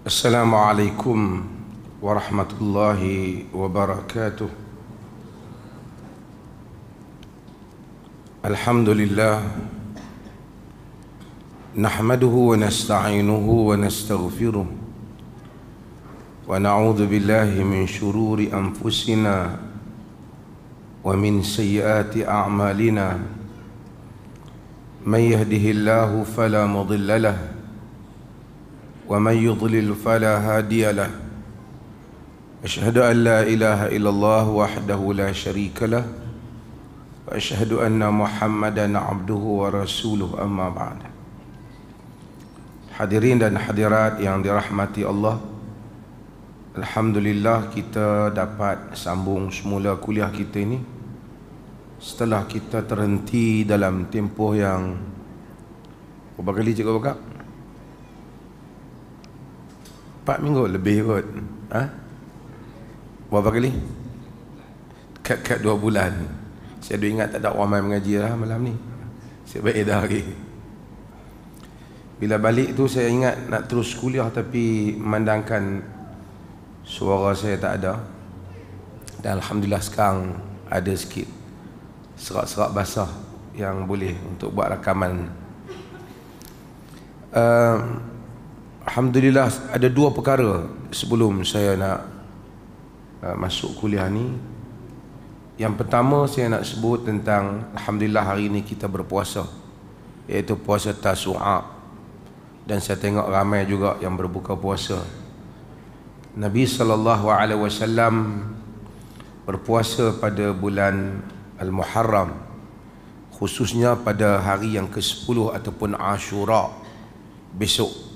Assalamualaikum warahmatullahi wabarakatuh. Alhamdulillah, nahmaduhu wa nasta'inuhu wa nastaghfiruh wa na'udzu billahi min shururi anfusina wa min sayyiati a'malina. Man yahdihillahu fala mudilla lahu ومن يضلل فلا هادي له. أشهد أن لا إله إلا الله وحده لا شريك له وأشهد أن محمدا عبده ورسوله. أما بعد. Hadirin dan hadirat yang dirahmati Allah, alhamdulillah kita dapat sambung semula kuliah kita ini setelah kita terhenti dalam tempoh yang berapa kali cikgu buka? 4 minggu lebih kot. Berapa kali? Kat 2 bulan. Saya dah ingat tak ada ramai mengaji lah malam ni. Saya baik dah lagi. Bila balik tu saya ingat nak terus kuliah, tapi memandangkan suara saya tak ada. Dan alhamdulillah sekarang ada sikit serak-serak basah yang boleh untuk buat rakaman. Alhamdulillah ada 2 perkara sebelum saya nak masuk kuliah ni. Yang pertama saya nak sebut tentang alhamdulillah hari ini kita berpuasa, iaitu puasa Tasu'a, dan saya tengok ramai juga yang berbuka puasa. Nabi SAW berpuasa pada bulan Al-Muharram, khususnya pada hari yang ke-10 ataupun Ashura besok.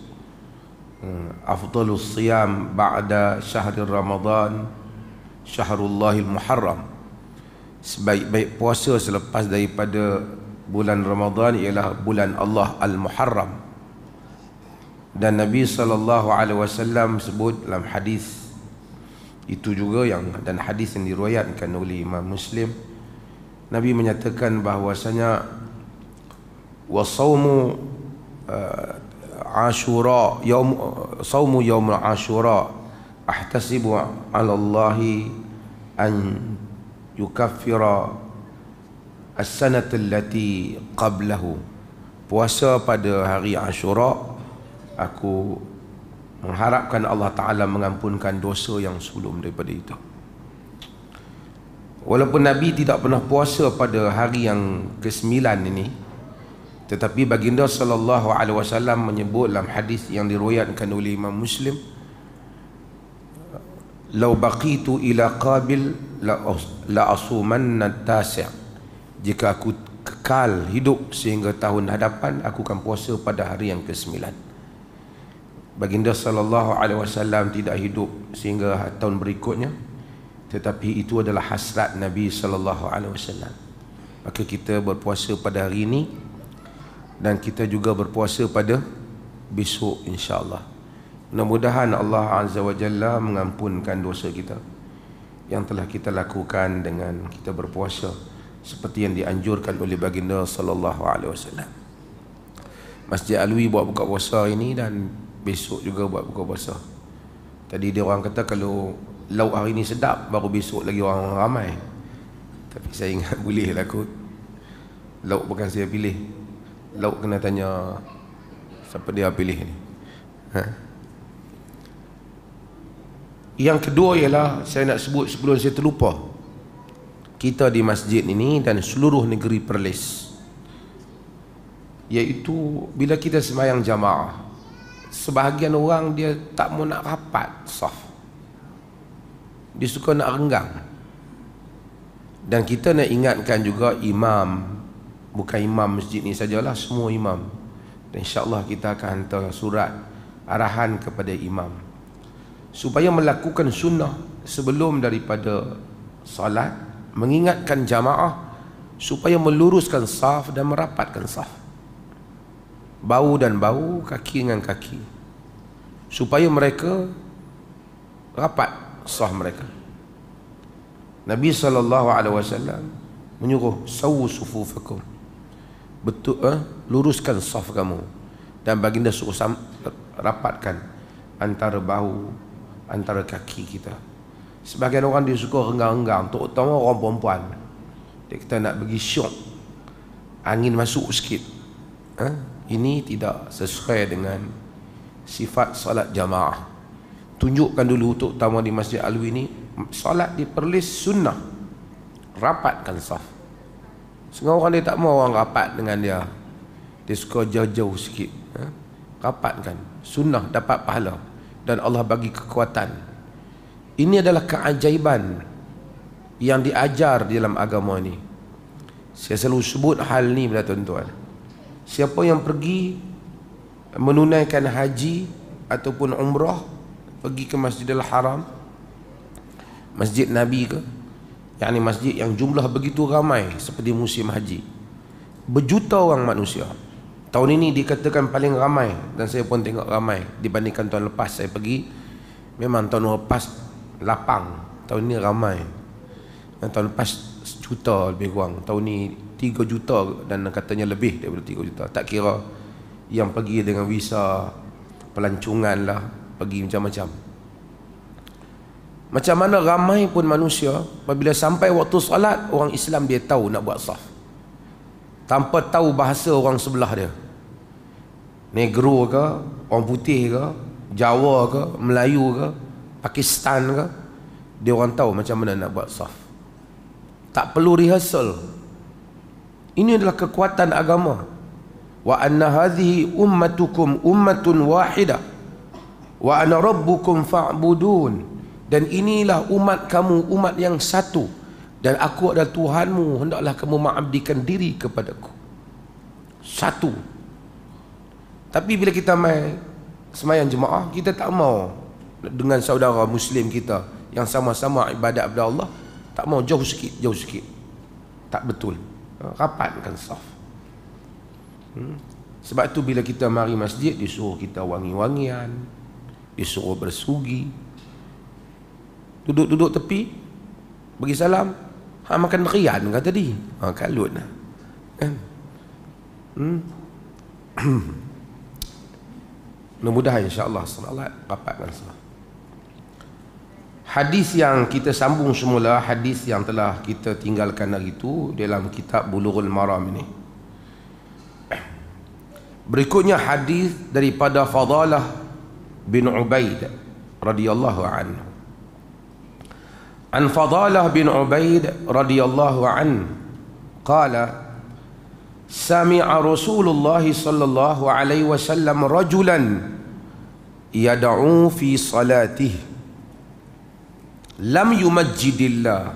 Afdalus siyam ba'da syahri Ramadan Syahrullahil Muharram. Sebaik-baik puasa selepas daripada bulan Ramadan ialah bulan Allah Al-Muharram. Dan Nabi SAW sebut dalam hadis itu juga, dan hadis yang diriwayatkan oleh Imam Muslim, Nabi menyatakan bahwasanya wasaumu Ashura saumu yaum Ashura ahtasibu 'ala Allahi an yukaffira as-sanata allati qablahu. Puasa pada hari Ashura, aku mengharapkan Allah Ta'ala mengampunkan dosa yang sebelum daripada itu. Walaupun Nabi tidak pernah puasa pada hari yang ke-9 ini, tetapi baginda sallallahu alaihi wasallam menyebut dalam hadis yang diriwayatkan oleh Imam Muslim, "Lau baqitu ila qabil la asumanna tasi'." Jika aku kekal hidup sehingga tahun hadapan, aku akan puasa pada hari yang ke-9. Baginda sallallahu alaihi wasallam tidak hidup sehingga tahun berikutnya, tetapi itu adalah hasrat Nabi sallallahu alaihi wasallam. Maka kita berpuasa pada hari ini, dan kita juga berpuasa pada besok insya-Allah. Mudah-mudahan Allah Azza wa Jalla mengampunkan dosa kita yang telah kita lakukan dengan kita berpuasa seperti yang dianjurkan oleh baginda sallallahu alaihi wasallam. Masjid Alwi buat buka puasa ini dan besok juga buat buka puasa. Tadi dia orang kata kalau lauk hari ni sedap, baru besok lagi orang ramai. Tapi saya ingat boleh lah kot. Lauk bukan saya pilih. Lauk kena tanya siapa dia pilih ni. Yang kedua ialah saya nak sebut sebelum saya terlupa, kita di masjid ini dan seluruh negeri Perlis, iaitu bila kita sembahyang jamaah, sebahagian orang dia tak mau nak rapat saf, dia suka nak renggang. Dan kita nak ingatkan juga imam, bukan imam masjid ni sajalah, semua imam. Dan insya-Allah kita akan hantar surat arahan kepada imam supaya melakukan sunnah sebelum daripada salat, mengingatkan jamaah supaya meluruskan saf dan merapatkan saf, bahu dan bahu, kaki dengan kaki, supaya mereka rapat saf mereka. Nabi SAW menyuruh sawu sufufakum, betul luruskan saf kamu, dan baginda suruh rapatkan. antara bahu, antara kaki kita. Sebagian orang dia suka renggang-renggang, terutama orang perempuan. Dia kita nak bagi syok, angin masuk sikit. Ini tidak sesuai dengan sifat salat jamaah. Tunjukkan dulu, terutama di Masjid Alwi ni, salat di perlis sunnah, rapatkan saf. Setengah orang dia tak mau orang rapat dengan dia, dia suka jauh-jauh sikit. Rapatkan, sunnah, dapat pahala dan Allah bagi kekuatan. Ini adalah keajaiban yang diajar di dalam agama ini. Saya selalu sebut hal ni pada tuan-tuan. Siapa yang pergi menunaikan haji ataupun umrah, pergi ke Masjidil Haram, Masjid Nabi ke, yakni masjid yang jumlah begitu ramai seperti musim haji, berjuta orang manusia. Tahun ini dikatakan paling ramai, dan saya pun tengok ramai dibandingkan tahun lepas. Saya pergi, memang tahun lepas lapang, tahun ini ramai. Dan tahun lepas sejuta lebih kurang, tahun ini 3 juta dan katanya lebih daripada 3 juta. Tak kira yang pergi dengan visa pelancongan lah, pergi macam-macam. Macam mana ramai pun manusia, apabila sampai waktu salat, orang Islam dia tahu nak buat saf, tanpa tahu bahasa orang sebelah dia, Negro ke, orang putih ke, Jawa ke, Melayu ke, Pakistan ke, dia orang tahu macam mana nak buat saf. Tak perlu rehearsal. Ini adalah kekuatan agama. Wa anna hadhihi ummatukum ummatun wahidah wa ana rabbukum fa'budun. Dan inilah umat kamu, umat yang satu, dan aku adalah Tuhanmu, hendaklah kamu mengabdikan diri kepadaku. Satu. Tapi bila kita mai sembahyang jemaah, kita tak mau dengan saudara muslim kita yang sama-sama ibadat kepada Allah, tak mau jauh sikit, jauh sikit. Tak betul. Rapatkan saf. Sebab tu bila kita mari masjid, disuruh kita wangi-wangian, disuruh bersugi. Duduk-duduk tepi, bagi salam, makan rian kata tadi. Kalut lah kan. Mudah-mudahan insya-Allah salat rapatkan saf. Hadis yang kita sambung semula, hadis yang telah kita tinggalkan hari itu dalam kitab Bulughul Maram ini. Berikutnya hadis daripada Fadalah bin Ubaid radhiyallahu anhu. An Fadalah bin Ubaid radhiyallahu anhu qala sami'a Rasulullah sallallahu alaihi wasallam rajulan yad'u fi salatihi lam yumajjidillah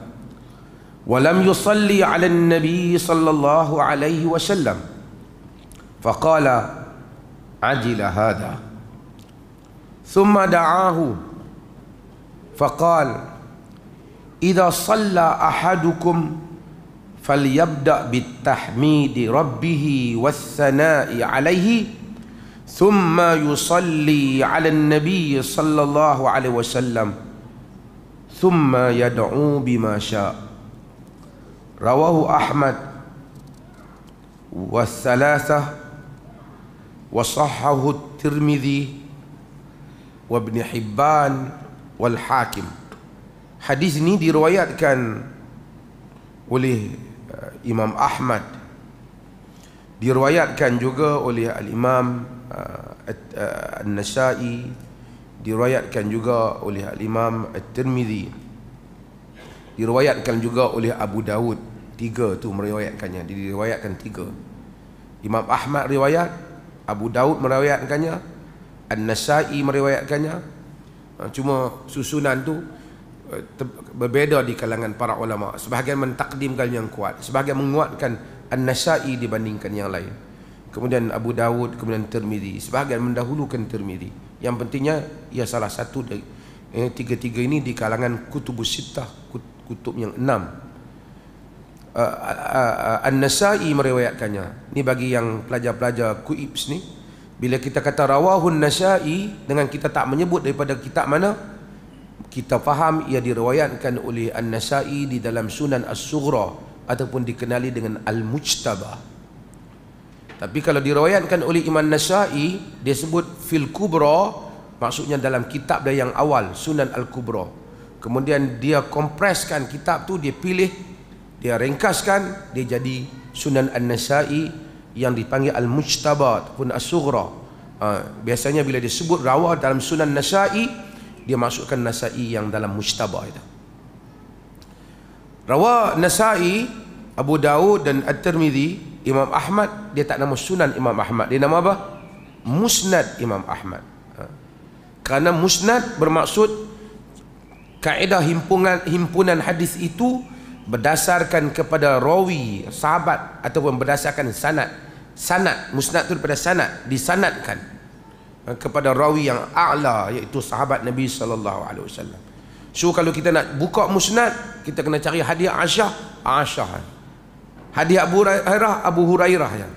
wa lam yusalli 'ala an-nabi sallallahu alaihi wasallam faqala ajila hadha thumma da'ahu faqala idza shalla ahadukum falyabda bitahmidi rabbih wath-thana'i 'alaihi thumma yusalli 'ala an-nabi sallallahu alaihi wasallam thumma yad'u bima syaa. Rawahu Ahmad was-salasah wa sahhahu at-Tirmidzi wa Ibn Hibban wal Hakim. Hadis ini diriwayatkan oleh Imam Ahmad, diriwayatkan juga oleh Al-Imam An-Nasa'i, diriwayatkan juga oleh Al-Imam At-Tirmidzi, diriwayatkan juga oleh Abu Dawud. 3 tu meriwayatkannya, diriwayatkan 3. Imam Ahmad riwayat, Abu Dawud meriwayatkannya, An-Nasa'i meriwayatkannya. Cuma susunan tu berbeza di kalangan para ulama. Sebahagian mentakdimkan yang kuat, sebahagian menguatkan An-Nasa'i dibandingkan yang lain. Kemudian Abu Dawud, kemudian Tirmidzi, sebahagian mendahulukan Tirmidzi. Yang pentingnya ia salah satu dari tiga-tiga ini di kalangan kutubus sittah, kutub yang 6. An-Nasa'i meriwayatkannya. Ini bagi yang pelajar-pelajar kuibs ni, bila kita kata rawahun Nasa'i dengan kita tak menyebut daripada kitab mana, kita faham ia diriwayatkan oleh An-Nasa'i di dalam Sunan As-Sughra ataupun dikenali dengan Al-Mujtabah. Tapi kalau diriwayatkan oleh Imam Nasa'i, dia sebut fil kubra Maksudnya dalam kitab dia yang awal, Sunan Al-Kubra. Kemudian dia kompreskan kitab tu, dia pilih, dia ringkaskan, dia jadi Sunan An-Nasa'i yang dipanggil Al-Mujtaba ataupun As-Sughra. Biasanya bila disebut rawa dalam Sunan Nasa'i, dia masukkan Nasa'i yang dalam Mujtaba itu. Rawa Nasa'i, Abu Daud dan At-Tirmidzi, Imam Ahmad, dia tak nama Sunan Imam Ahmad, dia nama apa? Musnad Imam Ahmad. Kerana musnad bermaksud kaedah himpunan hadis itu berdasarkan kepada rawi, sahabat, ataupun berdasarkan sanad. Sanad, musnad itu daripada sanad, disanadkan kepada rawi yang a'la, iaitu sahabat Nabi SAW. So kalau kita nak buka musnad, kita kena cari hadis Aisyah, hadis Abu Hurairah ya.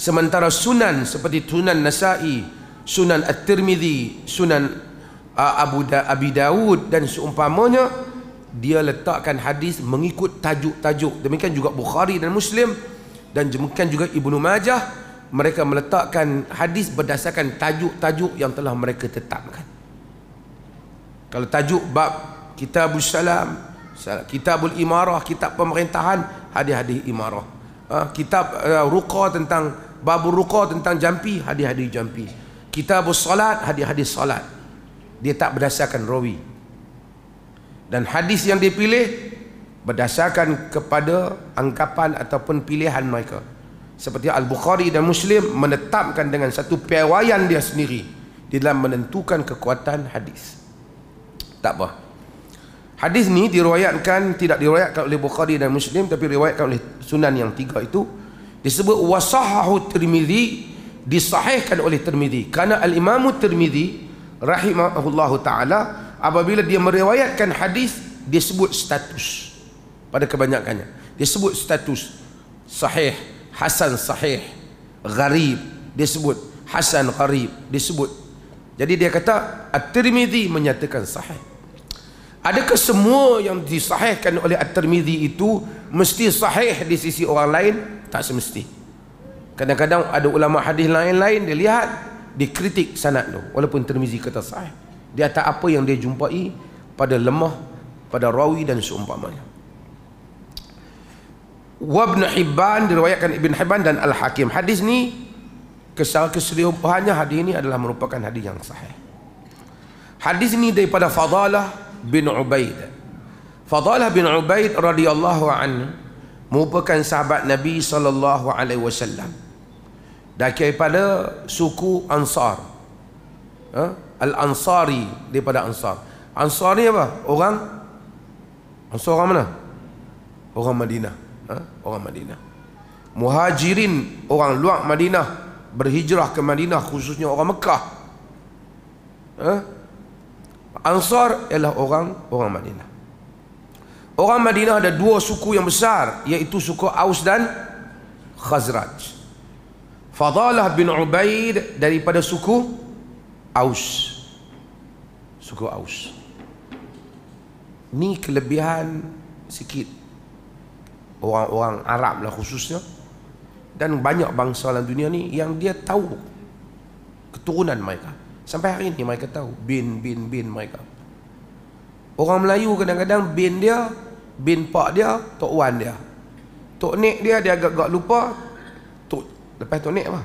Sementara sunan seperti Sunan Nasa'i, Sunan At-Tirmidzi, Sunan Abi Daud dan seumpamanya, dia letakkan hadis mengikut tajuk-tajuk. Demikian juga Bukhari dan Muslim, dan demikian juga Ibnu Majah, mereka meletakkan hadis berdasarkan tajuk-tajuk yang telah mereka tetapkan. Kalau tajuk bab Kitabus Salam, Kitabul Imarah, kitab pemerintahan, hadis-hadis imarah. Kitab Ruqa, tentang babur Ruqa, tentang jampi, hadis-hadis jampi. Kitabus Salat, hadis-hadis salat. Dia tak berdasarkan rawi. Dan hadis yang dipilih berdasarkan kepada anggapan ataupun pilihan mereka. Seperti Al-Bukhari dan Muslim menetapkan dengan satu piawaian dia sendiri di dalam menentukan kekuatan hadis. Tak apa. Hadis ni diriwayatkan, tidak diriwayatkan oleh Bukhari dan Muslim, tapi diriwayatkan oleh Sunan yang tiga itu. Disebut wasahahu Tirmidzi, disahihkan oleh Tirmidzi. Karena Al-Imam Tirmidzi rahimahullahu ta'ala, apabila dia meriwayatkan hadis, dia sebut status. Pada kebanyakannya dia sebut status: sahih, hasan sahih, gharib, dia sebut hasan gharib, dia sebut. Jadi dia kata At-Tirmidzi menyatakan sahih. Adakah semua yang disahihkan oleh At-Tirmidzi itu mesti sahih di sisi orang lain? Tak semesti. Kadang-kadang ada ulama hadis lain-lain, dia lihat, dikritik sanad tu, walaupun Tirmidzi kata sahih. Dia tak apa yang dia jumpai pada lemah, pada rawi dan seumpamanya. Ibn Hibban, diriwayatkan Ibn Hibban dan Al-Hakim. Hadis ni keseluruhannya, hadis ini adalah merupakan hadis yang sahih. Hadis ini daripada Fadalah bin Ubaid. Fadalah bin Ubaid radhiyallahu anhu merupakan sahabat Nabi sallallahu alaihi wasallam, daripada suku Ansar. Al-Ansari, daripada Ansar. Ansar ni apa? Orang Ansar orang mana? Orang Madinah. Orang Madinah. Muhajirin, orang luar Madinah, berhijrah ke Madinah, khususnya orang Mekah. Ansar ialah orang Madinah. Orang Madinah ada dua suku yang besar, iaitu suku Aus dan Khazraj. Fadalah bin Ubaid daripada suku Aus. Suku Aus. Ni kelebihan sikit orang-orang Arab lah khususnya, dan banyak bangsa dalam dunia ni yang dia tahu keturunan mereka. Sampai hari ni mereka tahu bin mereka. Orang Melayu kadang-kadang bin dia, bin pak dia, tok wan dia. Tok nek dia agak-agak lupa. Lepas tok nek apa?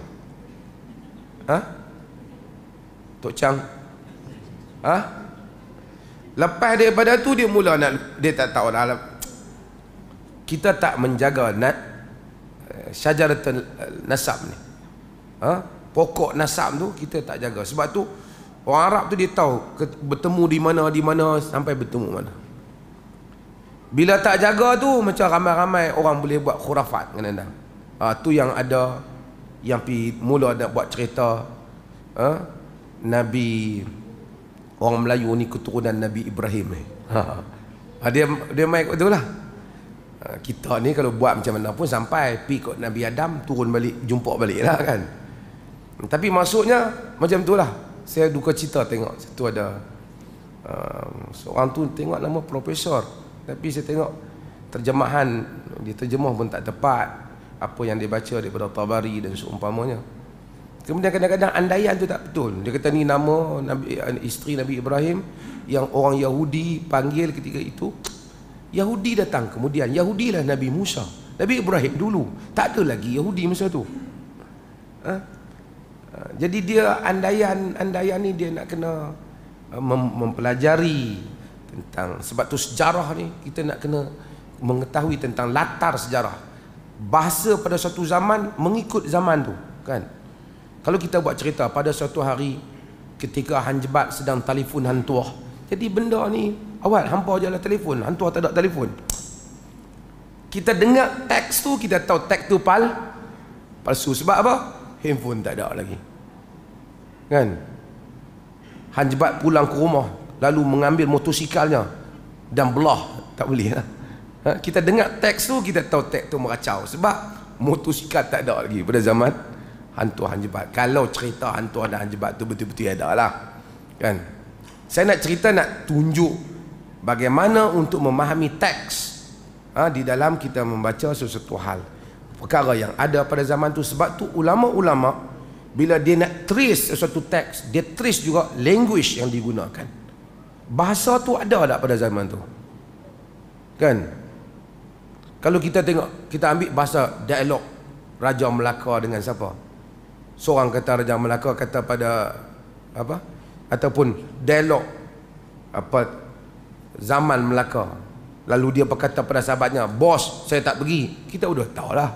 Tok Chang. Lepas daripada tu dia mula nak, dia tak tahu dah. Kita tak menjaga syajaratul nasab ni. Pokok nasab tu kita tak jaga. Sebab tu orang Arab tu dia tahu bertemu di mana sampai bertemu mana. Bila tak jaga tu, macam ramai-ramai orang boleh buat khurafat kadang-kadang. Tu yang ada, yang pi mula nak buat cerita Nabi, orang Melayu ni keturunan Nabi Ibrahim ni. Dia main kot tu lah. Kita ni kalau buat macam mana pun sampai pi kot Nabi Adam, turun balik, jumpa balik lah kan. Tapi maksudnya macam tu lah. Saya duka cita tengok situ ada seorang tu, tengok nama profesor, tapi saya tengok terjemahan, dia terjemah pun tak tepat apa yang dia baca daripada Tabari dan seumpamanya. Kemudian kadang-kadang andaian tu tak betul. Dia kata ni nama Nabi, isteri Nabi Ibrahim yang orang Yahudi panggil ketika itu. Yahudi datang kemudian. Yahudilah Nabi Musa. Nabi Ibrahim dulu. Tak ada lagi Yahudi masa tu. Jadi dia andaian ni dia nak kena mempelajari tentang, sebab tu sejarah ni kita nak kena mengetahui tentang latar sejarah. Bahasa pada suatu zaman mengikut zaman tu, kan? Kalau kita buat cerita pada suatu hari ketika Han Jebat sedang telefon hantuah. Jadi benda ni awal hampa je lah telefon, hantuah tak ada telefon. Kita dengar teks tu, kita tahu teks tu palsu. Sebab apa? Handphone tak ada lagi, kan? Han Jebat pulang ke rumah lalu mengambil motosikalnya dan belah, tak boleh lah. Kita dengar teks tu, kita tahu teks tu meracau sebab motosikal tak ada lagi pada zaman hantu Han Jebat. Kalau cerita hantu dan Han Jebat tu betul-betul ada lah, kan? Saya nak cerita, nak tunjuk bagaimana untuk memahami teks di dalam kita membaca sesuatu hal, perkara yang ada pada zaman tu. Sebab tu ulama-ulama bila dia nak trace sesuatu teks, dia trace juga language yang digunakan. Bahasa tu ada tak pada zaman tu, kan? Kalau kita tengok, kita ambil bahasa dialog Raja Melaka dengan siapa? Seorang kata Raja Melaka kata pada apa? Ataupun dialog apa zaman Melaka. Lalu dia berkata pada sahabatnya, "Bos, saya tak pergi." Kita sudah tahu lah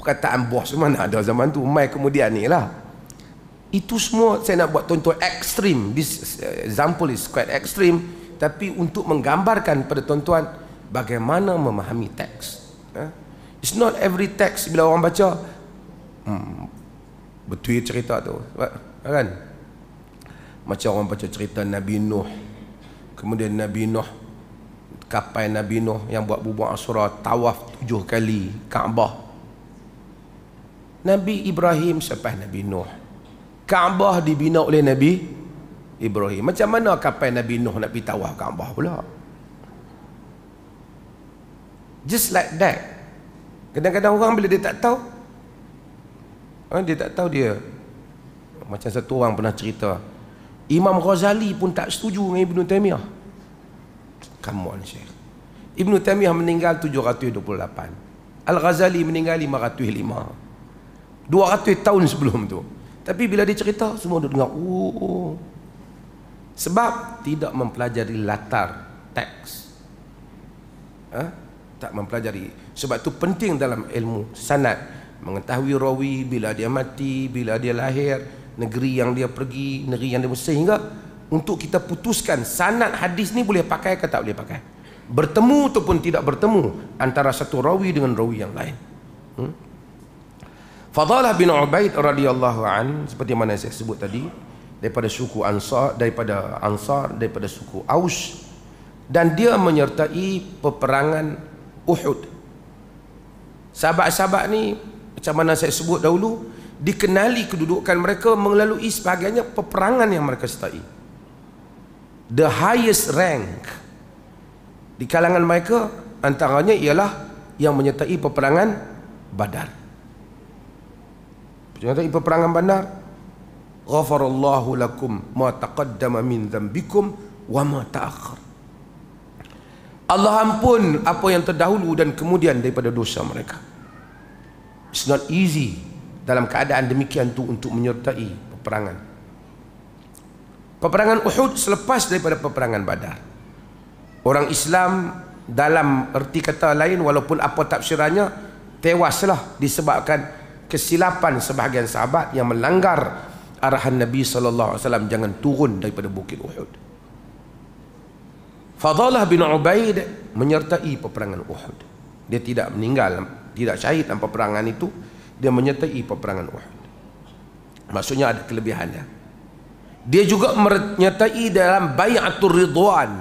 perkataan bos mana ada zaman tu, mai kemudian ni lah. Itu semua saya nak buat contoh ekstrim. This example is quite extreme, tapi untuk menggambarkan pada tuan-tuan bagaimana memahami teks. It's not every text bila orang baca betul cerita tu, kan? Macam orang baca cerita Nabi Nuh, kemudian Nabi Nuh, kapal Nabi Nuh yang buat bubur Asyura, tawaf 7 kali Kaabah. Nabi Ibrahim selepas Nabi Nuh, Kaabah dibina oleh Nabi Ibrahim. Macam mana kapal Nabi Nuh nak pergi tawaf Kaabah pula? Just like that. Kadang-kadang orang bila dia tak tahu, dia macam satu orang pernah cerita, Imam Ghazali pun tak setuju dengan Ibn Taymiyah. Come on, Syekh. Ibn Taymiyah meninggal 728, Al-Ghazali meninggal 505, 200 tahun sebelum tu. Tapi bila dia cerita, semua duk dengar, sebab tidak mempelajari latar teks. Tak mempelajari. Sebab tu penting dalam ilmu sanad, mengetahui rawi, bila dia mati, bila dia lahir, negeri yang dia pergi, negeri yang dia, sehingga untuk kita putuskan sanad hadis ni boleh pakai ke tak boleh pakai, bertemu ataupun tidak bertemu antara satu rawi dengan rawi yang lain. Fadalah bin Ubaid radhiyallahu an, seperti mana saya sebut tadi, daripada suku Ansar, daripada suku Aus, dan dia menyertai peperangan Uhud. Sahabat-sahabat ni, macam mana saya sebut dahulu, dikenali kedudukan mereka melalui sebahagiannya peperangan yang mereka sertai. The highest rank di kalangan mereka antaranya ialah yang menyertai peperangan Badar. Menyertai peperangan Badar, ghafarallahu lakum ma taqaddama min dhanbikum wa ma ta'akhkhar. Allah ampun apa yang terdahulu dan kemudian daripada dosa mereka. It's not easy dalam keadaan demikian tu untuk menyertai peperangan. Peperangan Uhud selepas daripada peperangan Badar. Orang Islam dalam erti kata lain, walaupun apa tafsirannya, tewaslah disebabkan kesilapan sebahagian sahabat yang melanggar arahan Nabi SAW jangan turun daripada bukit Uhud. Fadalah bin Ubaid menyertai peperangan Uhud. Dia tidak meninggal, tidak syahid dalam peperangan itu, dia menyertai peperangan Uhud. Maksudnya ada kelebihannya. Dia juga menyertai dalam Bai'atul Ridwan.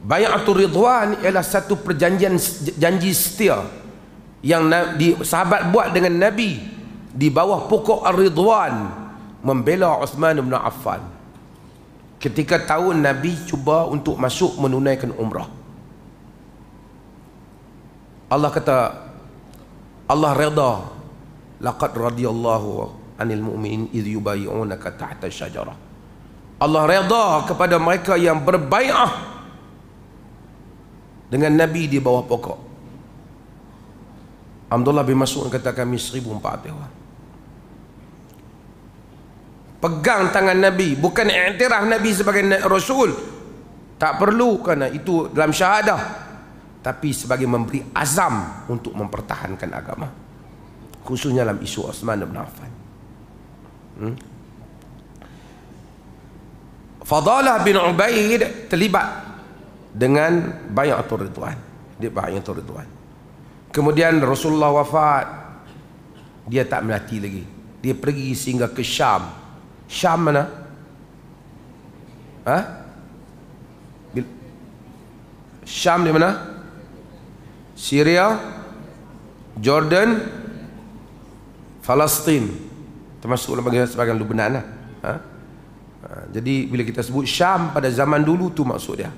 Bai'atul Ridwan ialah satu perjanjian, janji setia yang sahabat buat dengan Nabi di bawah pokok Ar-Ridwan, membela Uthman bin Affan ketika tahun Nabi cuba untuk masuk menunaikan umrah. Allah kata, Allah redha laqad radiyallahu 'anil mu'minin idh yubayyi'unaka tahta syajarah. Allah redha kepada mereka yang berbai'ah dengan Nabi di bawah pokok. Abdullah bin Mas'ud kata kami 1,400 orang. Pegang tangan Nabi, bukan iktiraf Nabi sebagai Rasul, tak perlu kerana itu dalam syahadah, tapi sebagai memberi azam untuk mempertahankan agama, khususnya dalam isu Uthman bin Affan. Fadalah bin Ubaid terlibat dengan Bai'atul Ridwan. Dia Bai'atul Ridwan. Kemudian Rasulullah wafat, dia tak melati lagi. Dia pergi sehingga ke Syam. Syam mana? Syam di mana? Syria, Jordan, Palestin, termasuk sebagian Lebanon lah. Jadi bila kita sebut Syam pada zaman dulu tu maksud dia,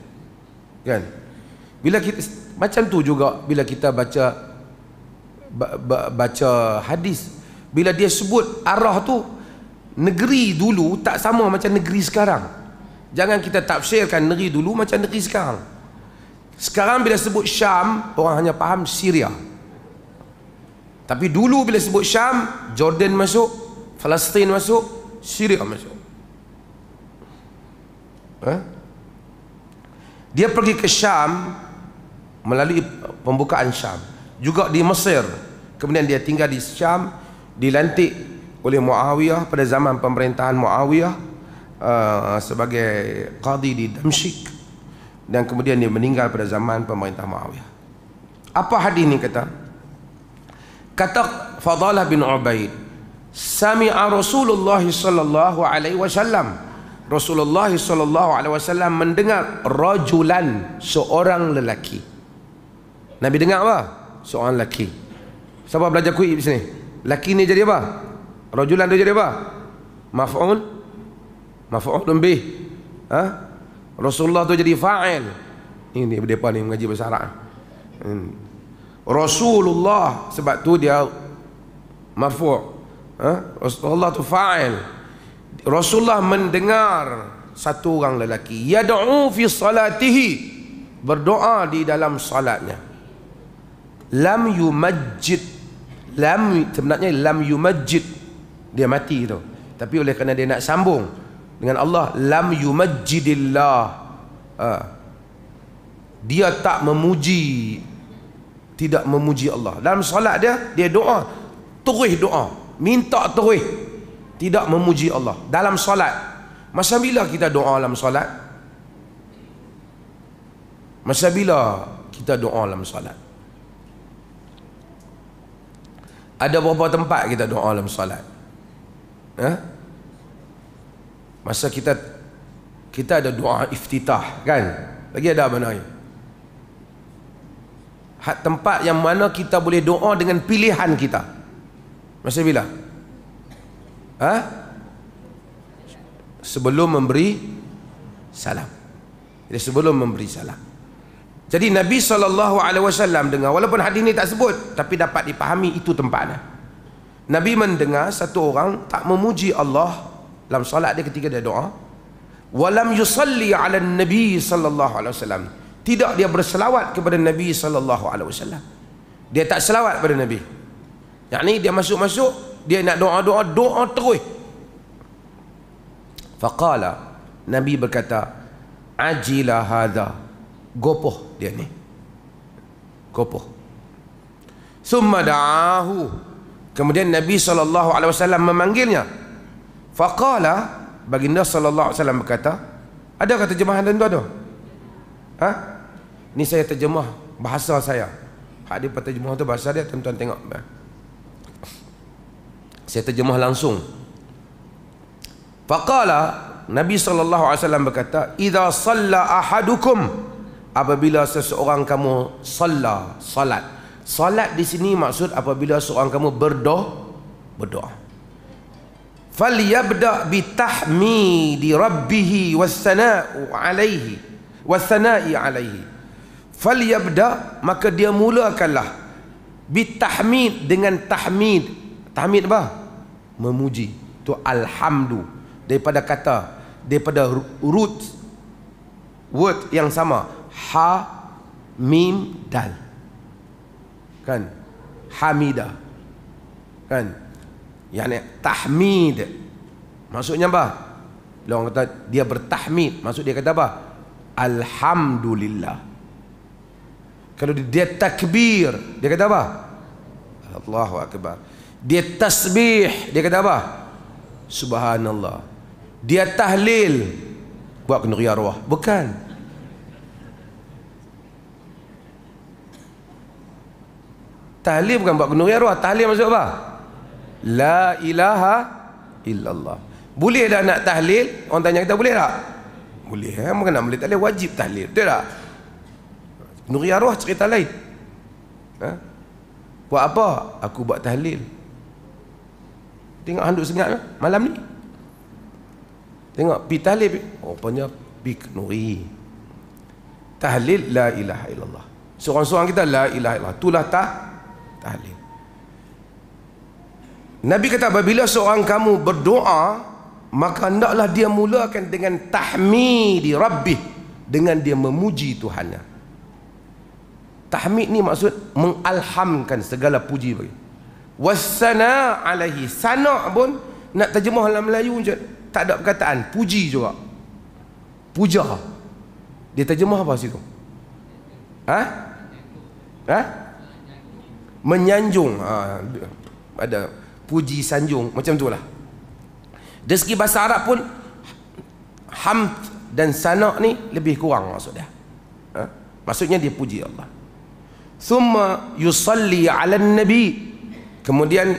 kan? Bila kita macam tu juga bila kita baca hadis, bila dia sebut arah tu, negeri dulu tak sama macam negeri sekarang. Jangan kita tafsirkan negeri dulu macam negeri sekarang. Sekarang bila sebut Syam, orang hanya faham Syria. Tapi dulu bila sebut Syam, Jordan masuk, Palestin masuk, Syria masuk. Dia pergi ke Syam melalui pembukaan Syam. Juga di Mesir. Kemudian dia tinggal di Syam, dilantik oleh Muawiyah pada zaman pemerintahan Muawiyah sebagai qadi di Damsyik, dan kemudian dia meninggal pada zaman pemerintah Muawiyah. Apa hadis ini kata? Kata Fadalah bin Ubaid, sami'a Rasulullah sallallahu alaihi wasallam, Rasulullah sallallahu alaihi wasallam mendengar rajulan, seorang lelaki. Nabi dengar apa? Seorang lelaki. Siapa belajar kuih di sini? Lelaki ni jadi apa? Rajulan tu jadi apa? Maf'ulun bih. Rasulullah tu jadi fa'il. Ini mereka ni mengaji bahasa Arab. Rasulullah, sebab tu dia marfu'. Rasulullah tu fa'il. Rasulullah mendengar satu orang lelaki yad'u fi salatihi, berdoa di dalam salatnya. Lam yumajjid, lam sebenarnya lam yumajjid, dia mati tu, tapi oleh kerana dia nak sambung dengan Allah, lam yumajjidillah, dia tak memuji, tidak memuji Allah dalam solat dia doa terus, doa minta terus, tidak memuji Allah dalam solat. Masa bila kita doa dalam solat? Masa bila kita doa dalam solat? Ada beberapa tempat kita doa dalam solat. Masa kita ada doa iftitah, kan? Lagi ada mana ni? Tempat yang mana kita boleh doa dengan pilihan kita. Masa bila? Sebelum memberi salam. Jadi sebelum memberi salam. Jadi Nabi SAW dengar, walaupun hadis ni tak sebut, tapi dapat dipahami itu tempatnya. Nabi mendengar satu orang tak memuji Allah dalam solat dia ketika dia doa. Walam yusalli ala Nabi SAW. Tidak dia berselawat kepada Nabi SAW. Dia tak selawat pada Nabi. Yakni dia masuk-masuk, dia nak doa terus. Faqala, Nabi berkata, ajila hadha, gopoh dia ni, gopoh. Summa da'ahu, kemudian Nabi SAW memanggilnya. Faqala, baginda SAW berkata, adakah terjemahan dan tu ada? Ni saya terjemah bahasa saya. Hak dia terjemah tu bahasa dia, tuan-tuan tengok. Saya terjemah langsung. Faqala, Nabi SAW berkata, idza shalla ahadukum, apabila seseorang kamu salat. Salat di sini maksud apabila seorang kamu berdoa. Falyabda bitahmidi rabbih wassana'i alaihi. Falyabda, maka dia mulakanlah bitahmid, dengan tahmid. Tahmid apa? Memuji. Tu alhamdu, daripada root word yang sama, ha mim dal, kan? Hamidah, kan? Yani tahmid maksudnya apa? Bila orang kata dia bertahmid, maksud dia kata apa? Alhamdulillah. Kalau dia takbir, dia kata apa? Allahu akbar. Dia tasbih, dia kata apa? Subhanallah. Dia tahlil, buat kenduri arwah. Bukan. Tahlil bukan buat kenduri arwah. Tahlil maksud apa? La ilaha illallah. Boleh dah nak tahlil? Orang tanya kita boleh tak? Boleh. Bukan nak boleh tahlil, wajib tahlil. Betul tak? Kenduri arwah cerita lain. Buat apa? Aku buat tahlil. Tengok handuk sengat malam ni. Tengok pi tahlil. Rupanya pi kenduri. Tahlil la ilaha illallah. Seorang-seorang kita la ilaha illallah. Itulah tahlil. Nabi kata apabila seorang kamu berdoa, maka hendaklah dia mulakan dengan tahmidi rabbih, dengan dia memuji Tuhannya. Tahmid ni maksud mengalhamkan segala puji bagi. Wassana alaihi. Sana pun nak terjemah dalam Melayu je, tak ada perkataan puji juga. Puja. Dia terjemah apa situ? Menyanjung. Ada puji sanjung macam tu lah. Dari segi bahasa Arab pun hamd dan sana ni lebih kurang maksud dia. Maksudnya dia puji Allah. Thumma yusalli ala nabi. Kemudian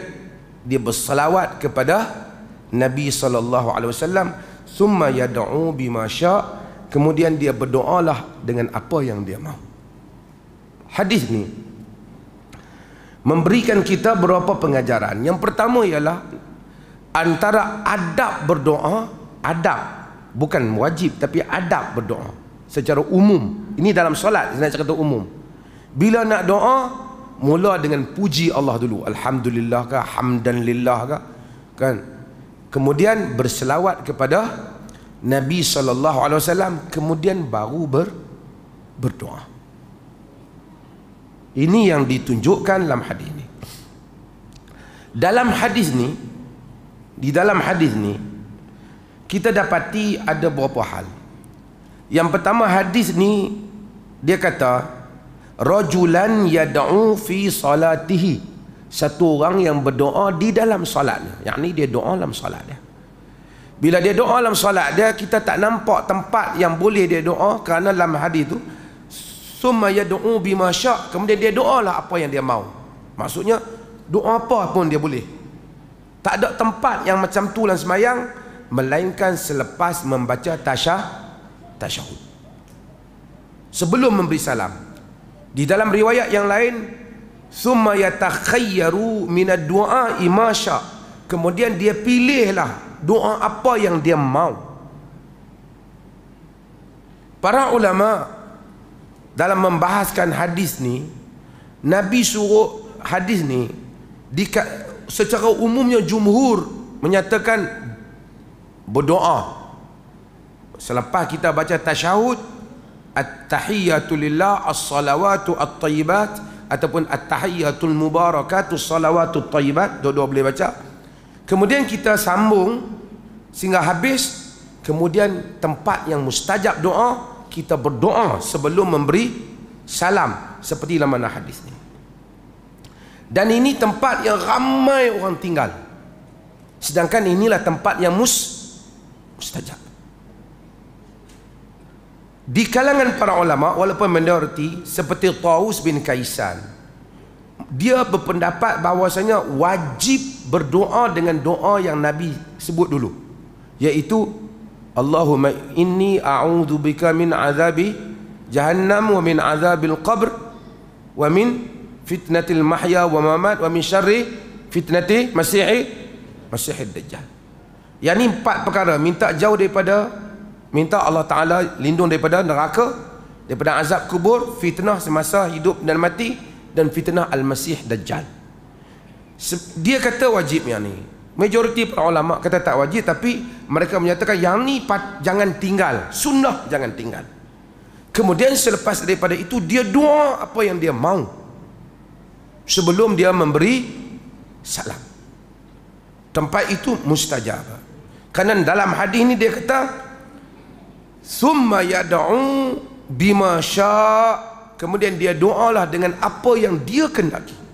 dia bersalawat kepada Nabi SAW. Thumma yad'u bima sya'. Kemudian dia berdoalah dengan apa yang dia mahu. Hadis ni memberikan kita beberapa pengajaran. Yang pertama ialah antara adab berdoa, adab bukan wajib tapi adab berdoa secara umum. Ini dalam solat, saya nak cakap umum. Bila nak doa, mula dengan puji Allah dulu. Alhamdulillah kah, hamdan lillah kah, kan? Kemudian berselawat kepada Nabi SAW, kemudian baru berdoa. Ini yang ditunjukkan dalam hadis ni. Dalam hadis ni, di dalam hadis ni kita dapati ada beberapa hal. Yang pertama, hadis ni dia kata rajulan yad'u fi salatihi, satu orang yang berdoa di dalam solatnya. Yakni dia doa dalam solat dia. Bila dia doa dalam solat dia, kita tak nampak tempat yang boleh dia doa, kerana dalam hadis tu summa yad'u bima sya', kemudian dia doalah apa yang dia mahu. Maksudnya doa apa pun dia boleh. Tak ada tempat yang macam tu dalam sembahyang, melainkan selepas membaca tasyahud, sebelum memberi salam. Di dalam riwayat yang lain, summa yatakhayyaru minad du'a ma sya', kemudian dia pilihlah doa apa yang dia mahu. Para ulama dalam membahaskan hadis ni, Nabi suruh hadis ni secara umumnya jumhur menyatakan berdoa selepas kita baca tasyahud, at-tahiyyatu lillah, as-salawatu at-tayyibat, ataupun at-tahiyyatul mubarakatu as-salawatu at-tayyibat, dua-dua boleh baca. Kemudian kita sambung sehingga habis. Kemudian tempat yang mustajab doa, kita berdoa sebelum memberi salam, seperti dalam mana hadis ni. Dan ini tempat yang ramai orang tinggal, sedangkan inilah tempat yang mustajab. Di kalangan para ulama, walaupun minoriti, seperti Taus bin Kaisan, dia berpendapat bahawasanya wajib berdoa dengan doa yang Nabi sebut dulu, iaitu Allahumma inni a'udzubika min azabi jahannam wa min azabil qabr wa min fitnatil mahya wa mamat wa min syarri fitnati masihid dajjal. Yang ni 4 perkara. Minta Allah Ta'ala lindung daripada neraka, daripada azab kubur, fitnah semasa hidup dan mati, dan fitnah Al-Masih Dajjal. Dia kata wajib yang ni. Majoriti para ulama kata tak wajib, tapi mereka menyatakan yang ni jangan tinggal, sunnah jangan tinggal. Kemudian selepas daripada itu dia doa apa yang dia mau sebelum dia memberi salam. Tempat itu mustajab. Kerana dalam hadis ni dia kata summa yad'u bima syaa, kemudian dia doalah dengan apa yang dia kehendaki.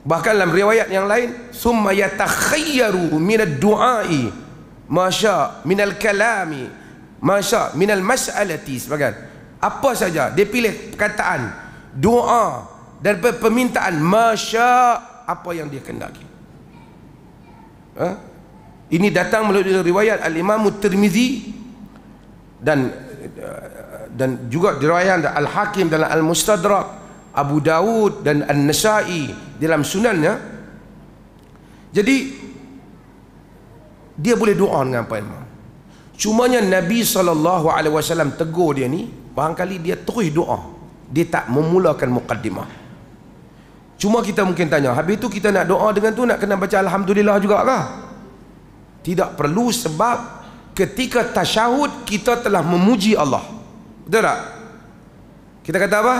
Bahkan dalam riwayat yang lain summa yatakhayyaru minad du'ai ma syaa minal kalami ma syaa minal mas'alati, sebagian apa saja dia pilih perkataan doa dan permintaan ma syaa, apa yang dia kehendaki. Ini datang melalui riwayat Al-Imam Tirmizi dan juga riwayat Al-Hakim dalam Al-Mustadrak, Abu Dawud dan An-Nasa'i dalam sunannya. Jadi dia boleh doa dengan apa yang mahu. Cumanya Nabi SAW tegur dia ni, barangkali dia terus doa, dia tak memulakan muqaddimah. Cuma kita mungkin tanya, habis tu kita nak doa dengan tu nak kena baca Alhamdulillah juga kah? Tidak perlu, sebab ketika tasyahud kita telah memuji Allah. Betul tak? Kita kata apa?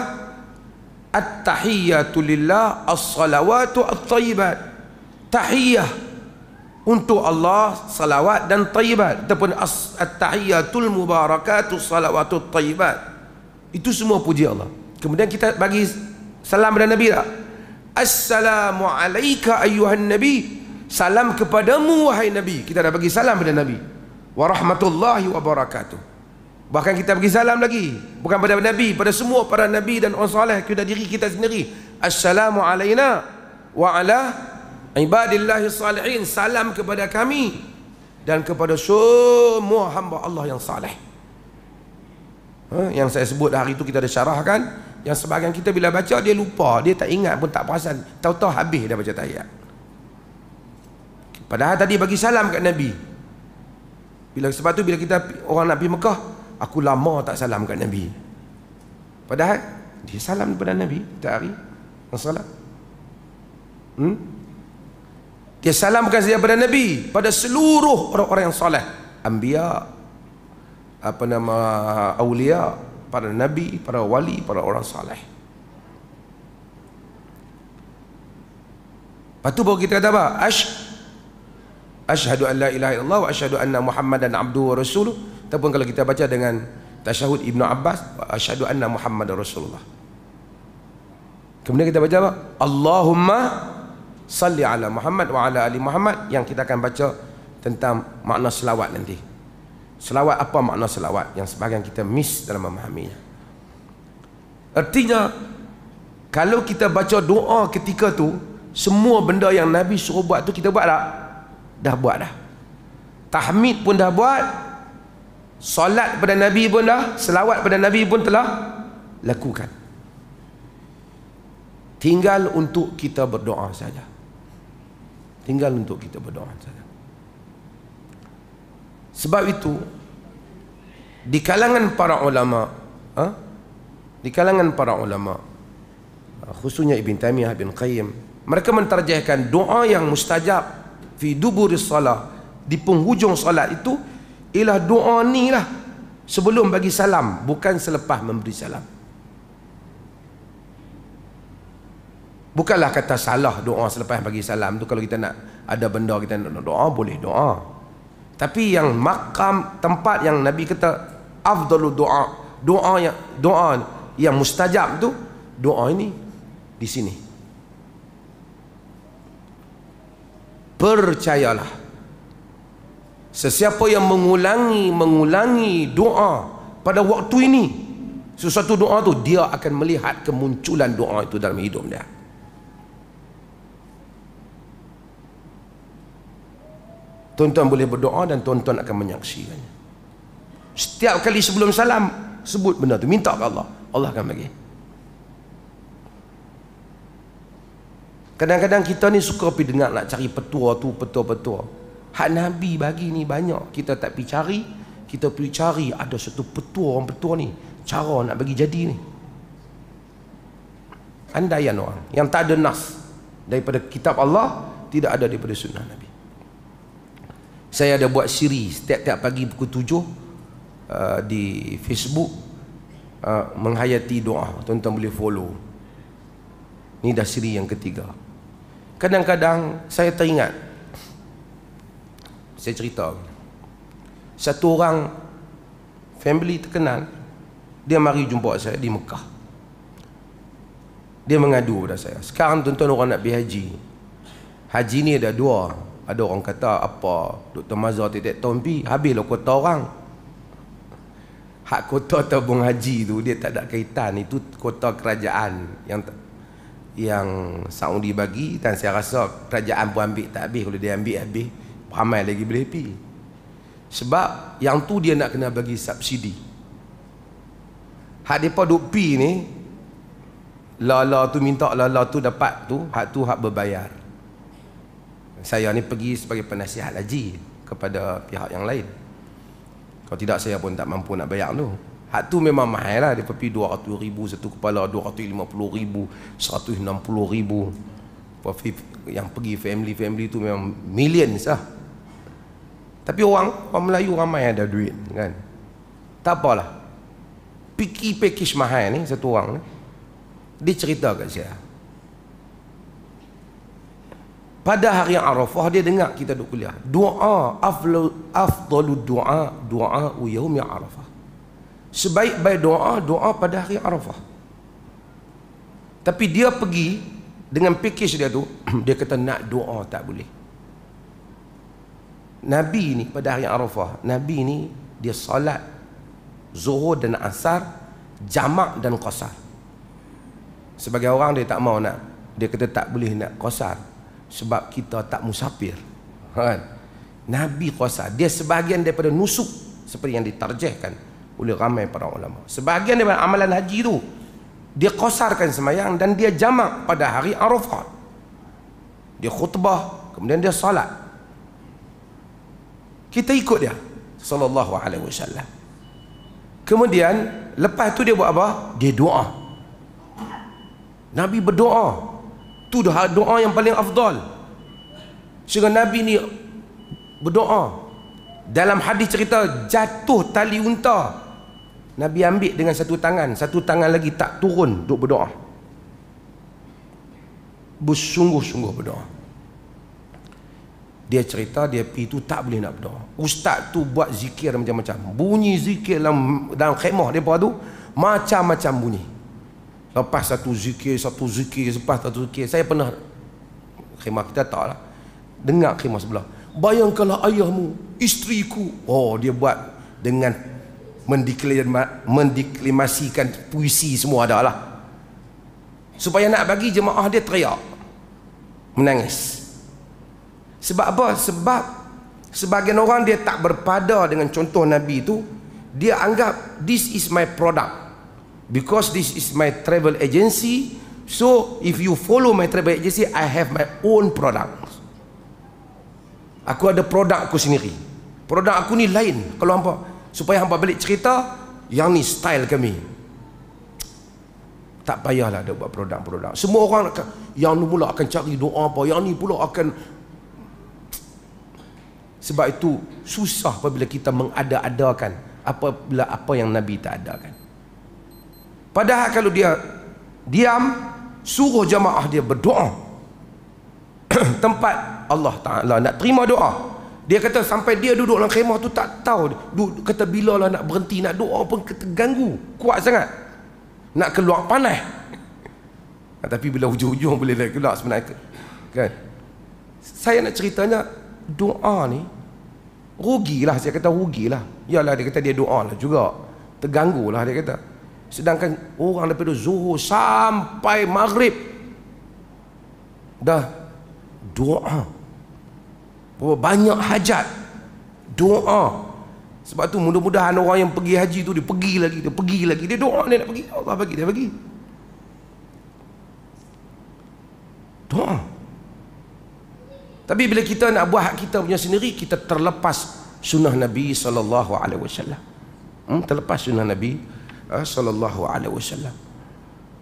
At-tahiyyatu lillah, as-salawatu at-tayyibat. Tahiyyah untuk Allah, salawat dan tayyibat, ataupun at-tahiyyatul mubarakatu salawatu at-tayyibat. Itu semua puji Allah. Kemudian kita bagi salam kepada Nabi tak? Assalamu alayka ayyuhan nabi, salam kepadamu wahai Nabi. Kita dah bagi salam kepada Nabi. Wa rahmatullahi wa barakatuh. Bahkan kita bagi salam lagi, bukan pada Nabi, pada semua para Nabi dan orang soleh, kepada diri kita sendiri. Assalamu alayna wa ala ibadillahi salihin, salam kepada kami dan kepada semua hamba Allah yang saleh. Yang saya sebut hari itu kita ada syarahkan, yang sebahagian kita bila baca dia lupa, dia tak ingat pun tak perasan, tahu-tahu habis dah baca tahiyat. Padahal tadi bagi salam kat Nabi. Sebab tu bila kita orang nak pergi Mekah, aku lama tak salam kat Nabi. Padahal dia salam kepada Nabi tiap hari salat. Dia salam bukan saja pada Nabi, pada seluruh orang-orang yang soleh, anbiya, aulia, para nabi, para wali, para orang soleh. Lepas tu baru kita kata apa? Asyhadu an la ilaha illallah wa asyhadu anna Muhammadan abduhu wa rasuluh. Ataupun kalau kita baca dengan tasyahud Ibnu Abbas, asyhadu anna Muhammadar Rasulullah. Kemudian kita baca apa? Allahumma salli ala Muhammad wa ala ali Muhammad, yang kita akan baca tentang makna selawat nanti. Selawat, apa makna selawat yang sebahagian kita miss dalam memahaminya. Artinya kalau kita baca doa ketika tu, semua benda yang Nabi suruh buat tu kita buat tak? Dah buat dah. Tahmid pun dah buat, solat pada Nabi pun dah, selawat pada Nabi pun telah lakukan. Tinggal untuk kita berdoa saja. Tinggal untuk kita berdoa saja. Sebab itu di kalangan para ulama, khususnya Ibn Taimiyah, Ibn Qayyim, mereka mentarjihkan doa yang mustajab fi duburis salah, di penghujung salat itu, ialah doa ni lah sebelum bagi salam, bukan selepas memberi salam. Bukanlah kata salah doa selepas bagi salam tu. Kalau kita nak ada benda kita nak doa, boleh doa. Tapi yang makam, tempat yang Nabi kata afdalu doa, doa yang mustajab tu, doa ini di sini. Percayalah, sesiapa yang mengulangi doa pada waktu ini, sesuatu doa tu, dia akan melihat kemunculan doa itu dalam hidup dia. Tuan-tuan boleh berdoa dan tuan-tuan akan menyaksikannya. Setiap kali sebelum salam, sebut benda tu, minta ke Allah, Allah akan bagi. Kadang-kadang kita ni suka pergi dengar nak cari petua tu, petua-petua. Hak Nabi bagi ni banyak, kita tak pergi cari. Kita pergi cari ada satu petua, orang petua ni, cara nak bagi jadi ni. andaian orang yang tak ada nas daripada kitab Allah, tidak ada daripada sunnah Nabi. Saya ada buat siri setiap pagi pukul 7 di Facebook, menghayati doa. Tuan-tuan boleh follow. Ini dah siri yang ketiga. Kadang-kadang saya teringat, saya cerita, satu orang family terkenal, dia mari jumpa saya di Mekah. Dia mengadu pada saya, sekarang tuan-tuan orang nak pergi haji. Haji ni ada dua. Ada orang kata apa, Dr. Mazhar tiap tahun pergi, habislah kota orang. Hak kota tabung haji tu dia tak ada kaitan, itu kota kerajaan yang Saudi bagi, dan saya rasa kerajaan pun ambil tak habis. Kalau dia ambil habis, ramai lagi boleh pergi. Sebab yang tu dia nak kena bagi subsidi. Hak depa duk pi ni, lala tu minta lala tu dapat tu, hak berbayar. Saya ni pergi sebagai penasihat haji kepada pihak yang lain. Kalau tidak saya pun tak mampu nak bayar tu. Hak tu memang mahal lah. Dia pergi 200,000 satu kepala, 250,000, 160,000. Yang pergi family tu memang millions lah. Tapi orang Melayu ramai ada duit kan. Tak apalah. Pergi package mahal ni, satu orang ni, dia cerita kat saya, pada hari Arafah dia dengar kita duk kuliah, doa afdalu doa yaum Arafah. Sebaik-baik doa pada hari Arafah. Tapi dia pergi dengan package dia tu, dia kata nak doa tak boleh. Nabi ni pada hari Arafah, Nabi ni dia salat Zuhur dan Asar jamak dan qasar. Sebagai orang dia tak mau nak, dia kata tak boleh nak qasar sebab kita tak musafir kan. Nabi qasar, dia sebahagian daripada nusuk seperti yang ditarjihkan oleh ramai para ulama. Sebahagian daripada amalan haji tu dia qasarkan sembahyang dan dia jamak pada hari Arafah. Dia khutbah, kemudian dia salat. Kita ikut dia sallallahu alaihi wasallam. Kemudian lepas tu dia buat apa? Dia doa. Nabi berdoa. Tu dah doa yang paling afdal. Sehingga Nabi ni berdoa. Dalam hadis cerita jatuh tali unta, Nabi ambil dengan satu tangan lagi tak turun duk berdoa. Bersungguh-sungguh berdoa. Dia cerita dia pergi tu tak boleh nak berdoa. Ustaz tu buat zikir macam-macam. Bunyi zikir dalam khemah depa tu macam-macam bunyi. Lepas satu zikir, lepas satu zikir. Saya pernah, khemah kita tak lah, dengar khemah sebelah, bayangkanlah ayahmu, isteriku. Oh, dia buat dengan mendeklamasikan puisi semua ada lah, supaya nak bagi jemaah dia teriak menangis. Sebab apa? Sebab sebagian orang dia tak berpada dengan contoh Nabi tu. Dia anggap this is my product, because this is my travel agency, so if you follow my travel agency, I have my own product. Aku ada produk aku sendiri. Produk aku ni lain. Kalau hampa, supaya hampa balik cerita, yang ni style kami. Tak payahlah ada buat produk-produk. Semua orang akan, yang ni pula akan cari doa apa, yang ni pula akan. Sebab itu susah apabila kita mengada-adakan apabila apa yang Nabi tak adakan. Padahal kalau dia diam, suruh jamaah dia berdoa, tempat Allah Ta'ala nak terima doa. Dia kata sampai dia duduk dalam khemah tu tak tahu, kata bila lah nak berhenti nak doa pun terganggu, kuat sangat, nak keluar panas. Tapi bila hujung-hujung boleh keluar sebenarnya kan. Saya nak ceritanya, doa ni rugilah, saya kata rugilah. Yalah, dia kata dia doa lah juga, terganggu lah dia kata. Sedangkan orang daripada zuhur sampai maghrib dah doa, banyak hajat doa. Sebab tu mudah-mudahan orang yang pergi haji tu dia pergi lagi, dia doa, dia nak pergi, Allah bagi dia bagi doa. Tapi bila kita nak buat hak kita punya sendiri, kita terlepas sunnah Nabi sallallahu alaihi wasallam. Terlepas sunnah Nabi sallallahu alaihi wasallam.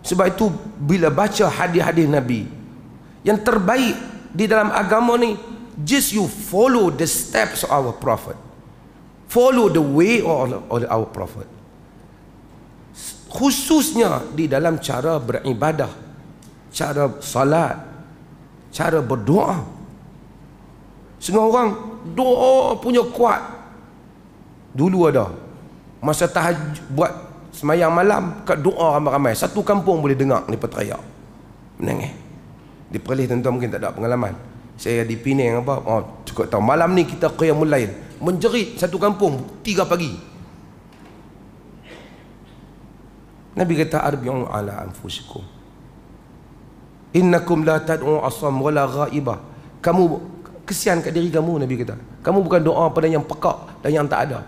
Sebab itu bila baca hadis-hadis Nabi, yang terbaik di dalam agama ni, just you follow the steps of our prophet, follow the way of our prophet, khususnya di dalam cara beribadah, cara salat, cara berdoa. Setengah orang doa punya kuat. Dulu ada masa tahajud, buat semayang malam, kat doa ramai-ramai, satu kampung boleh dengar mereka teriak menangis. Di Perlis tuan-tuan mungkin tak ada pengalaman. Saya di Penang apa, cukup tahu malam ni kita qiyamul lail, menjerit satu kampung 3 pagi. Nabi kata arbi'u ala anfusikum, innakum la tad'u asam wala ghaibah. Kamu, kesian kat diri kamu, Nabi kata. Kamu bukan doa pada yang pekak dan yang tak ada.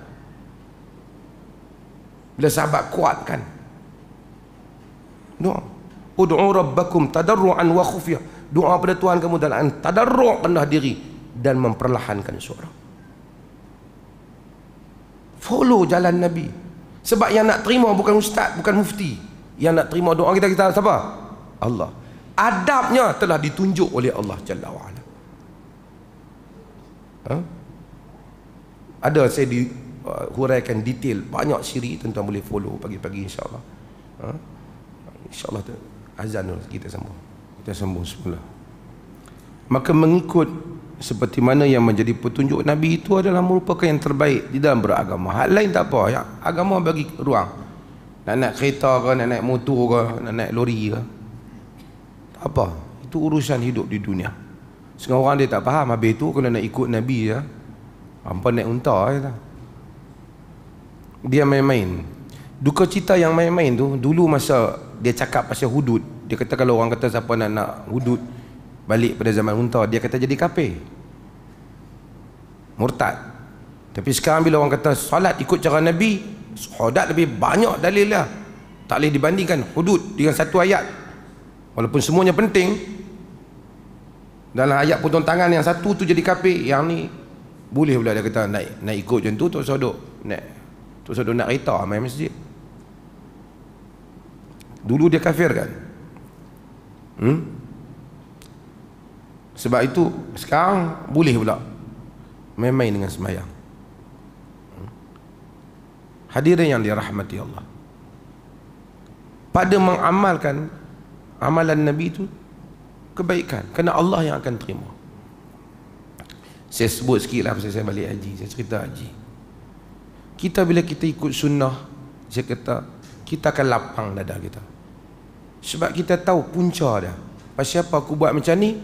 Bila sahabat kuatkan doa, ud'u rabbakum tadarruan wa khufyah, doa pada Tuhan kamu dalam tadarru', rendah diri dan memperlahankan suara. Follow jalan Nabi. Sebab yang nak terima bukan ustaz, bukan mufti. Yang nak terima doa kita, kita siapa? Allah. Adabnya telah ditunjuk oleh Allah Jalla wa'ala. Ada saya huraikan detail banyak siri, tuan-tuan boleh follow pagi-pagi insya-Allah. Insya-Allah azan dulu kita sambung. Kita sambung semula. Maka mengikut seperti mana yang menjadi petunjuk Nabi itu adalah merupakan yang terbaik di dalam beragama. Hal lain tak apa ya. Agama bagi ruang. Nak naik kereta ke, nak naik motor ke, nak naik lori ke, tak apa. Itu urusan hidup di dunia. Setengah orang dia tak faham habis itu kalau nak ikut Nabi ya. Hampa naik unta je lah. Dia main-main. Duka cita yang main-main tu, dulu masa dia cakap pasal hudud, dia kata kalau orang kata siapa nak hudud balik pada zaman unta, dia kata jadi kafir, murtad. Tapi sekarang bila orang kata solat ikut cara Nabi, solat lebih banyak dalil lah. Tak boleh dibandingkan hudud dengan satu ayat. Walaupun semuanya penting, dalam ayat potong tangan yang satu tu jadi kafir, yang ni boleh pula dia kata naik ikut macam tu, tak usah duk nak kereta main masjid. Dulu dia kafir kan. Sebab itu sekarang boleh pula main-main dengan sembahyang. Hadirin yang dirahmati Allah, pada mengamalkan amalan Nabi itu kebaikan, kerana Allah yang akan terima. Saya sebut sikit lah pasal saya balik haji. Saya cerita haji. Kita bila kita ikut sunnah, saya kata kita akan lapang dada kita. Sebab kita tahu punca dia. Pasal apa aku buat macam ni?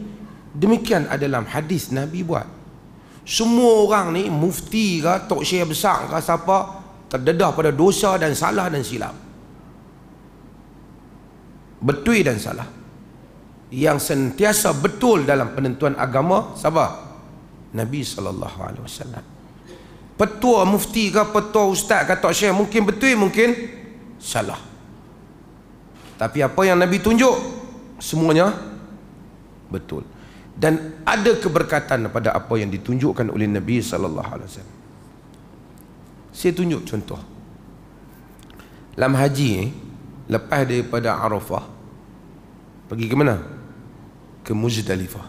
Demikian adalah hadis Nabi buat. Semua orang ni, mufti ke, tok syekh besar ke, siapa, terdedah pada dosa dan salah dan silap. Betul dan salah. Yang sentiasa betul dalam penentuan agama, siapa? Nabi SAW. Petua mufti ke, petua ustaz ke, tok syekh mungkin betul, mungkin salah. Tapi apa yang Nabi tunjuk, semuanya betul. Dan ada keberkatan pada apa yang ditunjukkan oleh Nabi SAW. Saya tunjuk contoh. Dalam haji, lepas daripada Arafah, pergi ke mana? Ke Muzdalifah.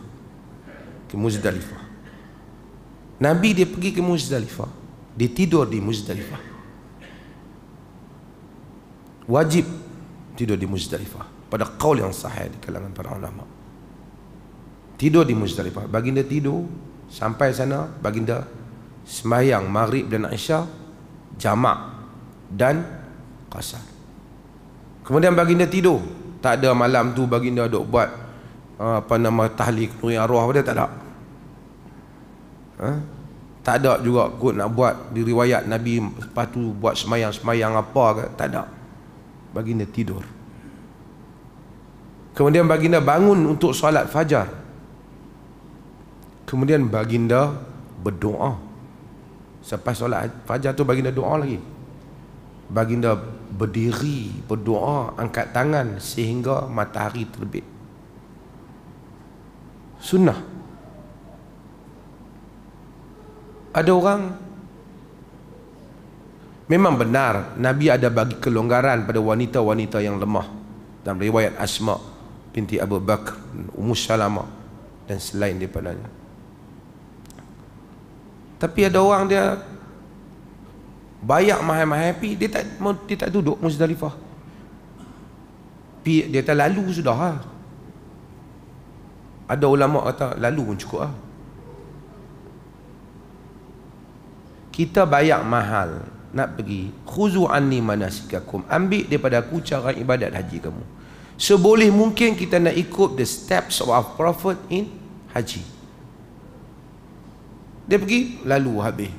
Ke Muzdalifah. Nabi dia pergi ke Muzdalifah, dia tidur di Muzdalifah. Wajib tidur di Muzdalifah pada qaul yang sahih di kalangan para ulama. Tidur di Muzdalifah. Baginda tidur sampai sana, baginda sembahyang maghrib dan isya jamak dan qasar. Kemudian baginda tidur. Tak ada malam tu baginda duk buat tahlil nuri arwah pada, tak ada. Tak ada juga kot nak buat di riwayat Nabi lepas tu buat semayang apa ke, tak ada. Baginda tidur. Kemudian baginda bangun untuk solat fajar. Kemudian baginda berdoa. Selepas solat fajar tu baginda doa lagi. Baginda berdiri berdoa, angkat tangan sehingga matahari terbit. Sunnah. Ada orang, memang benar Nabi ada bagi kelonggaran pada wanita-wanita yang lemah. dalam riwayat Asma binti Abu Bakr, Ummu Salamah dan selain daripadanya. Tapi ada orang dia bayar mahal-mahal pi, dia tak duduk Muzdalifah. Pi dia tak lalu sudah lah. Ada ulama kata lalu pun cukup lah. Kita bayar mahal nak pergi, khuzu anni manasikakum, ambil daripada aku cara ibadat haji kamu. Seboleh mungkin kita nak ikut the steps of our Prophet in haji. Dia pergi lalu habis.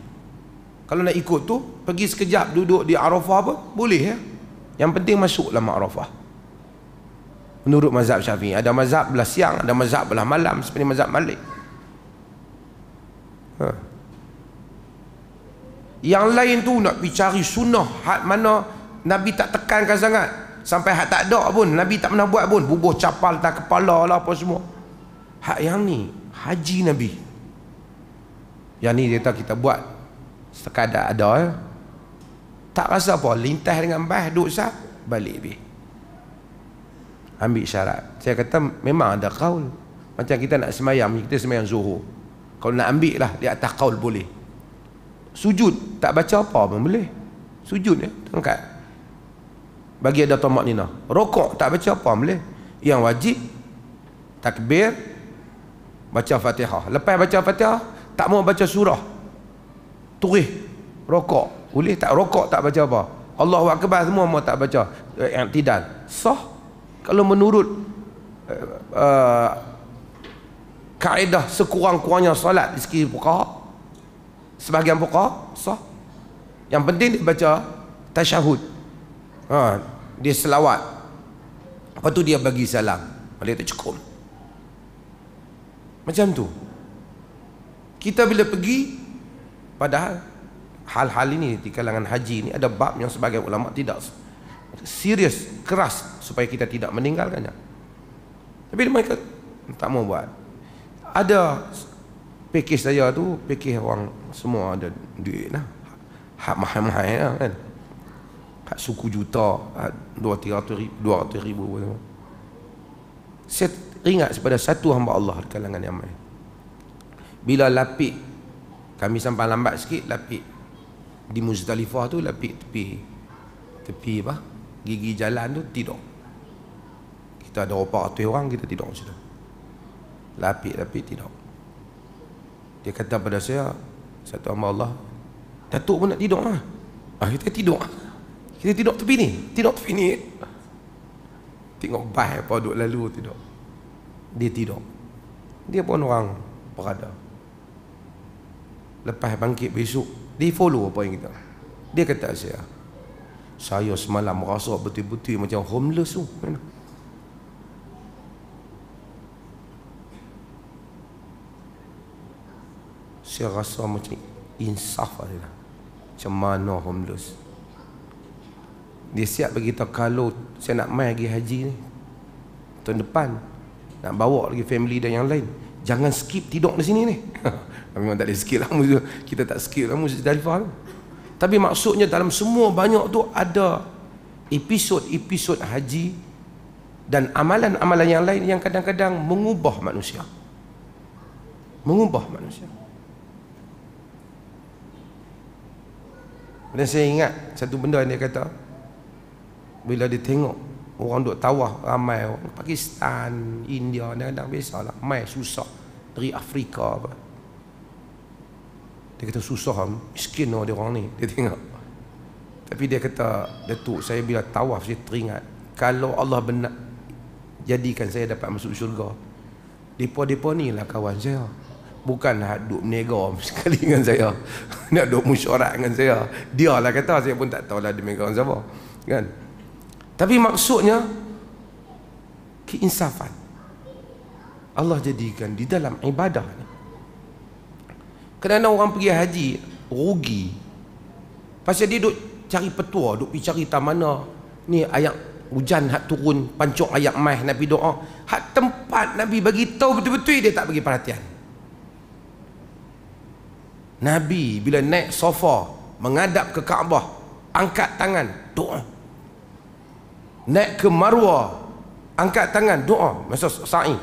Kalau nak ikut tu, pergi sekejap duduk di Arafah apa boleh ya. Yang penting masuk dalam Arafah. Menurut mazhab Syafi'i, ada mazhab belah siang, ada mazhab belah malam, seperti mazhab Malik. Yang lain tu nak pergi cari sunnah hak mana Nabi tak tekankan sangat, sampai hak tak ada pun Nabi tak pernah buat pun, bubuh capal tak kepala lah apa semua. Hak yang ni haji Nabi, yang ni dia kita buat sekadar ada ya. Tak rasa apa, lintas dengan bah duduk sah balik lebih. Ambil syarat. Saya kata memang ada kaul. Macam kita nak semayang, kita semayang zuhur, kalau nak ambil lah di atas kaul boleh. Sujud tak baca apa pun boleh. Sujud ya, angkat bagi ada tamak nina. Rokok tak baca apa boleh. Yang wajib takbir, baca Fatihah. Lepas baca Fatihah tak mau baca surah, turis rokok boleh tak? Rokok tak baca apa, Allahu Akbar semua mau tak baca, i'tidal sah. Kalau menurut kaedah sekurang-kurangnya solat di segi fuqaha, sebahagian fuqaha sah. Yang penting dia baca tasyahud, dia selawat, lepas tu dia bagi salam, dia tak cukup. Macam tu kita bila pergi. Padahal hal-hal ini di kalangan haji ini ada bab yang sebagai ulama tidak serius, keras supaya kita tidak meninggalkannya. Tapi mereka tak mau buat. Ada pakej saya tu, pakej orang semua ada duit lah, hak mahal-mahal lah kan, hak suku juta, 200 ribu. Saya ingat kepada satu hamba Allah di kalangan yang main, bila lapik kami sampai lambat sikit, lapik di Muzdalifah tu, lapik tepi apa gigi jalan tu tidur. Kita ada 400 orang, kita tidur situ, lapik tidur. Dia kata pada saya, satu hamba Allah, Datuk pun nak tidur lah. Kita tidur tepi ni, tengok baik apa duduk lalu tidur. Dia tidur, dia pun orang berada. Lepas bangkit besok, dia follow apa yang kita. Dia kata saya semalam merasa betul-betul macam homeless tu. Saya rasa macam insaf lah. Macam mana homeless. Dia siap bagi tahu, kalau saya nak mai pergi haji ni tahun depan, nak bawa lagi family dan yang lain, jangan skip tidur di sini ni. Memang tak ada skip lah, kita tak skip lah Muzdalifah. Tapi maksudnya dalam semua banyak tu ada episod-episod haji dan amalan-amalan yang lain yang kadang-kadang mengubah manusia. Dan saya ingat satu benda yang dia kata, bila dia tengok orang duk tawaf ramai, orang Pakistan, India, kadang-kadang biasalah mai susah dari Afrika apa. Dia kata susah, miskin dia orang ni, dia tengok. Tapi dia kata, Datuk, saya bila tawaf saya teringat, kalau Allah benar jadikan saya dapat masuk syurga, depa-depa ni lah kawan saya, bukan nak duk menega sekali dengan saya, nak duk mesyuarat dengan saya. Dia lah kata, saya pun tak tahulah dia menega dengan siapa kan. Tapi maksudnya keinsafan Allah jadikan di dalam ibadah ni. Kerana orang pergi haji rugi pasal dia duk cari petua, duk pergi cari tak mana ni ayat hujan hak turun, pancuk ayat mai Nabi doa, hak tempat Nabi bagi tahu betul-betul dia tak bagi perhatian. Nabi bila naik Safa menghadap ke Kaabah, angkat tangan doa. Naik ke Marwah angkat tangan doa masa sa'i.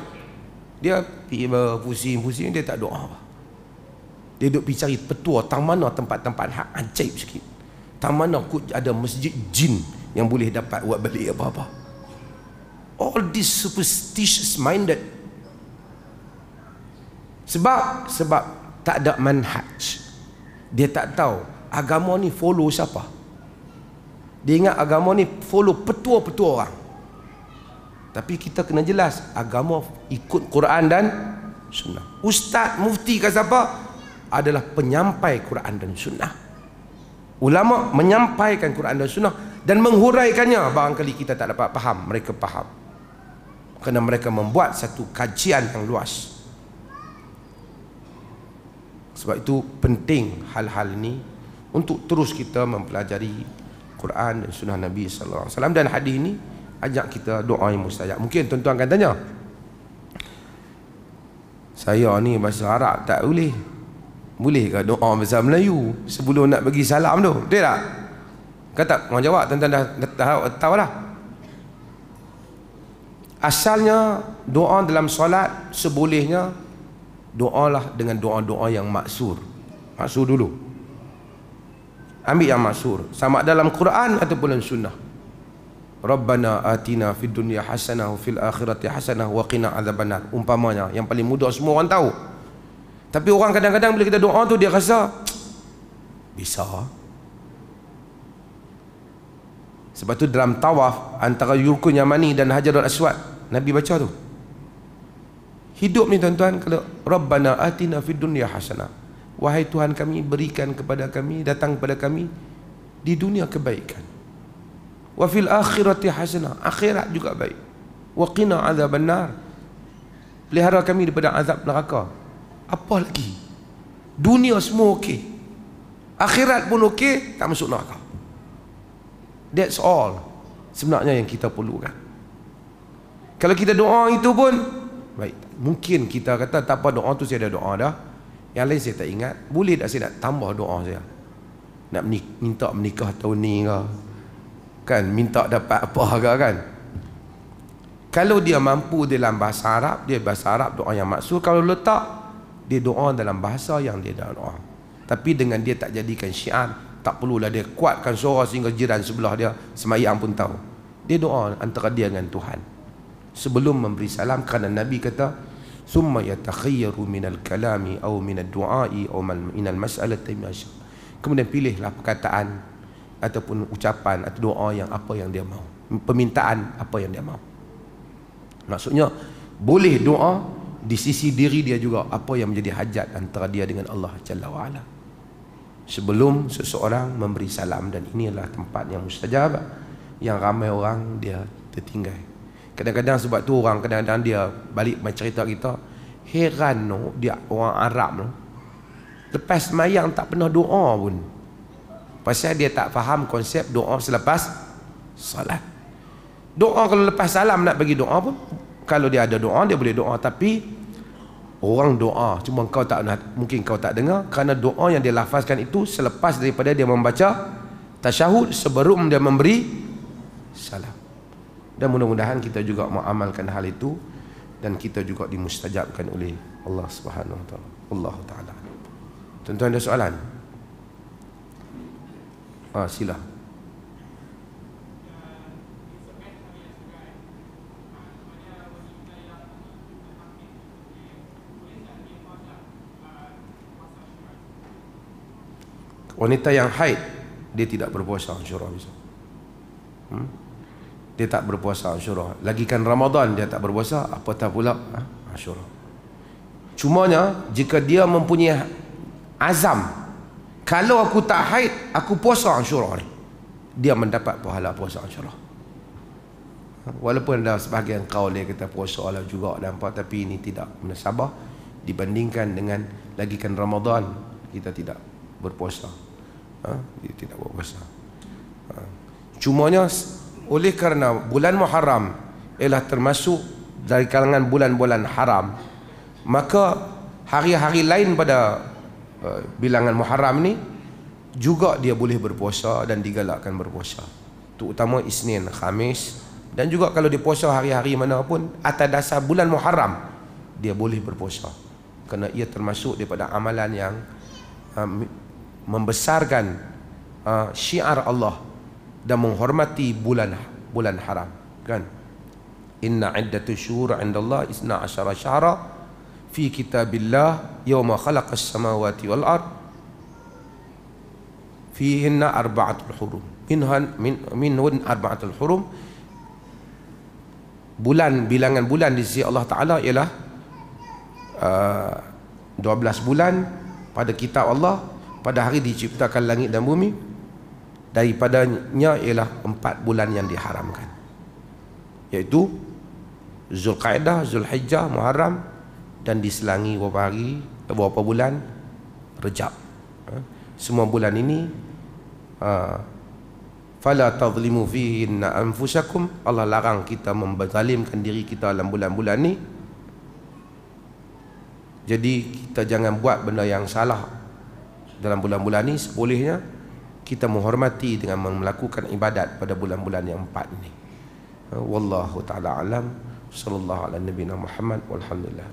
Dia pergi pusing-pusing, dia tak doa. Dia duduk pergi cari petua tang mana tempat-tempat hak ajaib sikit. Tang mana ada masjid jin yang boleh dapat buat balik apa-apa. All this superstitious minded. Sebab tak ada manhaj. Dia tak tahu agama ni follow siapa. Dia ingat agama ni follow petua-petua orang. Tapi kita kena jelas, agama ikut Quran dan Sunnah. Ustaz, mufti ke siapa adalah penyampai Quran dan Sunnah. Ulama menyampaikan Quran dan Sunnah dan menghuraikannya. Barangkali kita tak dapat faham, mereka faham. Kerana mereka membuat satu kajian yang luas. Sebab itu penting hal-hal ini untuk terus kita mempelajari Quran dan Sunnah Nabi sallallahu alaihi wasallam. Dan hadis ini ajak kita doa yang mustajab. Mungkin tuan-tuan akan tanya, saya ni bahasa Arab tak boleh, bolehkah doa bahasa Melayu sebelum nak bagi salam tu? Betul tak? Kata orang jawab, tuan-tuan dah tahu lah. Asalnya doa dalam solat sebolehnya doalah dengan doa-doa yang maksur. Maksur dulu. Ambil yang maksur, sama dalam Quran ataupun dalam Sunnah. Rabbana atina fid dunya hasanah wa fil akhirati hasanah wa qina adzabannar. Umpamanya yang paling mudah semua orang tahu. Tapi orang kadang-kadang bila kita doa tu dia rasa bisa. Sebab tu dalam tawaf antara Rukun Yamani dan Hajarul Aswad Nabi baca tu. Hidup ni tuan-tuan, kalau Rabbana atina fid dunya hasanah, wahai Tuhan kami, berikan kepada kami, datang kepada kami di dunia kebaikan. Wa fil akhirati hasanah, akhirat juga baik. Wa qina adzabannar, pelihara kami daripada azab neraka. Apa lagi? Dunia semua okey, akhirat pun okey, tak masuk neraka. That's all sebenarnya yang kita perlukan. Kalau kita doa itu pun baik. Mungkin kita kata tak apa, doa tu saya dah doa dah, yang lain saya tak ingat. Boleh tak saya nak tambah doa saya, nak minta menikah tahun ni ke, kan, minta dapat apa ke, kan. Kalau dia mampu dalam bahasa Arab, dia bahasa Arab doa yang maksud. Kalau letak, dia doa dalam bahasa yang dia dah doa. Tapi dengan dia tak jadikan syiar, tak perlulah dia kuatkan suara sehingga jiran sebelah dia semayang pun tahu. Dia doa antara dia dengan Tuhan sebelum memberi salam. Kerana Nabi kata, summa yatakhayyaru minal kalami aw minad du'ai aw minal mas'alati ma syaa. Kemudian pilihlah perkataan ataupun ucapan atau doa yang apa yang dia mau, permintaan apa yang dia mau. Maksudnya boleh doa di sisi diri dia juga, apa yang menjadi hajat antara dia dengan Allah Jalla wa Ala, sebelum seseorang memberi salam. Dan inilah tempat yang mustajab, yang ramai orang dia tertinggal. Kadang-kadang sebab tu orang kadang-kadang dia balik cerita kita, heran no, dia orang Arab no, lepas semayang tak pernah doa pun. Pasal dia tak faham konsep doa selepas salat. Doa kalau lepas salam nak bagi doa pun, kalau dia ada doa dia boleh doa. Tapi orang doa, cuma kau tak, mungkin kau tak dengar, kerana doa yang dia lafazkan itu selepas daripada dia membaca tasyahud, sebelum dia memberi salam. Dan mudah-mudahan kita juga mengamalkan hal itu dan kita juga dimustajabkan oleh Allah Subhanahu wa taala. Allah taala. Tuan-tuan ada soalan? Sila. Wanita yang haid dia tidak berpuasa Asyura bisa. Dia tak berpuasa Asyura. Lagikan Ramadan dia tak berpuasa, apatah pula Asyura. Cumanya jika dia mempunyai azam, kalau aku tak haid aku puasa Asyura ni, dia mendapat pahala puasa Asyura. Walaupun ada sebahagian kaul dia kata puasa lah juga dan apa, tapi ini tidak menasabah dibandingkan dengan lagikan Ramadan kita tidak berpuasa. Dia tidak berpuasa. Cumanya oleh kerana bulan Muharram ialah termasuk dari kalangan bulan-bulan haram, maka hari-hari lain pada bilangan Muharram ni juga dia boleh berpuasa dan digalakkan berpuasa. Terutama Isnin, Khamis, Dan juga kalau dia puasa hari-hari mana pun atas dasar bulan Muharram, dia boleh berpuasa, kerana ia termasuk daripada amalan yang membesarkan syiar Allah dan menghormati bulan haram, kan? Inna iddatu syuhur 'indallahi 12 syahra fi kitabillah yawma khalaqas samawati wal ard fihinna arba'atul hurum minhun arba'atul hurum. Bilangan bulan di sisi Allah Ta'ala ialah 12 bulan pada kitab Allah pada hari diciptakan langit dan bumi. Daripadanya ialah 4 bulan yang diharamkan, iaitu Zulqa'dah, Zulhijjah, Muharram, dan diselangi beberapa bulan Rejab. Semua bulan ini fala tadhlimu fihinna anfusakum, Allah larang kita memzalimkan diri kita dalam bulan-bulan ni. Jadi kita jangan buat benda yang salah dalam bulan-bulan ni. Sebolehnya kita menghormati dengan melakukan ibadat pada bulan-bulan yang 4 ini. Wallahu ta'ala alam. Sallallahu ala nabiyina Muhammad walhamdulillah.